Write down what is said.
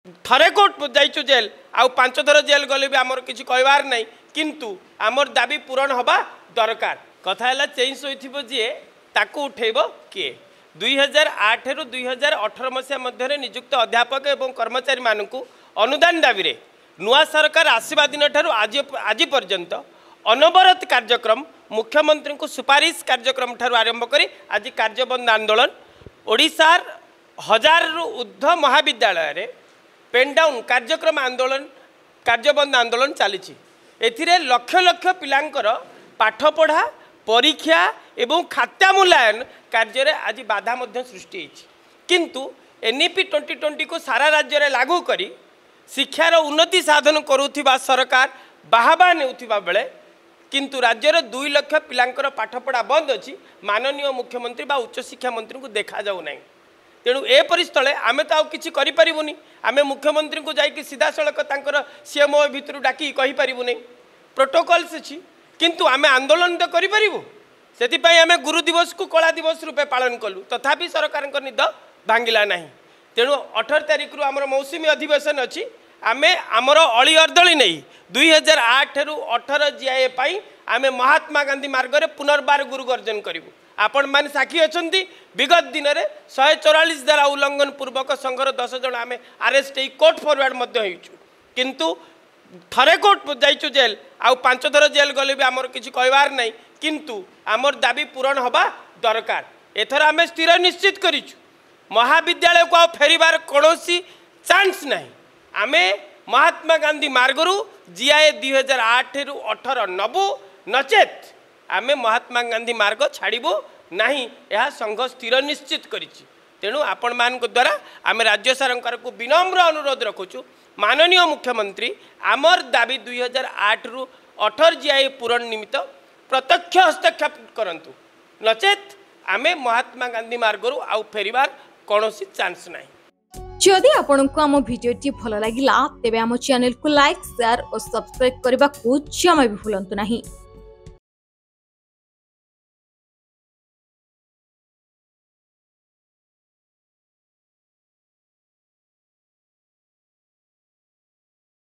थरे court जाइचु jail आउ 5 थर जेल गले भी आमर किसी कहबार नहीं किंतु आमर दाबी पूरण हवा दरकार कथा है चेंज हो जी ताकू उठेब किए 2008 रु 2018 मसीहा मध्य नियुक्त अध्यापक एवं कर्मचारी मानक अनुदान दाबी रे नुआ सरकार आसवा दिन आज पर्यंत अनवरत कार्यक्रम मुख्यमंत्री को सुपारिश कार्यक्रम ठारू आरंभ करी आज कार्यबंद आंदोलन ओडिशार 1000 रु ऊर्ध्व महाविद्यालय रे पेन डाउन कार्यक्रम आंदोलन कार्यबंद आंदोलन चली एथिरे लक्ष लक्ष पिलांकर पाठपढ़ा परीक्षा एवं खाता मूल्यांकन कार्य रे आज बाधा मध्य सृष्टि किंतु एनईपी 2020 को सारा राज्य रे लागू करी शिक्षार उन्नति साधन करुथिबा सरकार बाहाबा नेउथिबा बेले किंतु राज्य रे 2 लाख पिलांकर पाठपढ़ा बंद अछि माननीय मुख्यमंत्री बा उच्च शिक्षा मंत्री को देखा जाऊ नहीं तेणु ए परिस्थले आमे तो किसी करें आमे मुख्यमंत्री को जाकि सीधा सड़क सीएमओ भितर डाकी कहीपरू नहीं प्रोटोकॉल्स अच्छी किंतु आमे आंदोलन तो करूँ से आमे गुरु दिवस को कला दिवस रूपे पालन कलु तथापि सरकार निद भांगिला ना तेणु 18 तारिख रु आमर मौसुमी अधिवेशन अच्छी आमे आमर अली अर्दली नहीं 2008 रु 18 जीआई पाई आमे महात्मा गांधी मार्ग में पुनर्बार गुरु गर्जन करूँ आपण मान साक्षी अच्छा विगत दिन में 144 धारा उल्लंघन पूर्वक संघर 10 जन आम आरेस्ट कोर्ट फरवर्ड किंतु थरे कोर्ट जाइचु जेल आउ 5 थर जेल गले भी आमर किसी कहबार नहीं किंतु आमर दाबी पूरण हवा दरकार एथर आम स्थिर निश्चित करिछु महाविद्यालय को फेरिबार कौनसी चांस नहीं आमे महात्मा गांधी मार्गरू जीआई 2008 रु 18 नबू नचेत आमे महात्मा गांधी मार्ग छाड़बू नहीं यह संघ स्थिर निश्चित करिछि तेणु आपण मान द्वारा आम राज्य सरकार को विनम्र अनुरोध रखुचु माननीय मुख्यमंत्री आमर दाबी 2008 रु 18 जीआई पूरण निमित्त प्रत्यक्ष हस्तक्षेप करंतु नचेत आमे महात्मा गांधी मार्गरू आउ फेरिबार कौनसी चांस नहीं। जदि आपंक आम भिडी भल लगा तेब आम चैनल को लाइक शेयर और सब्सक्राइब करने को जमा भी भूलु नहीं।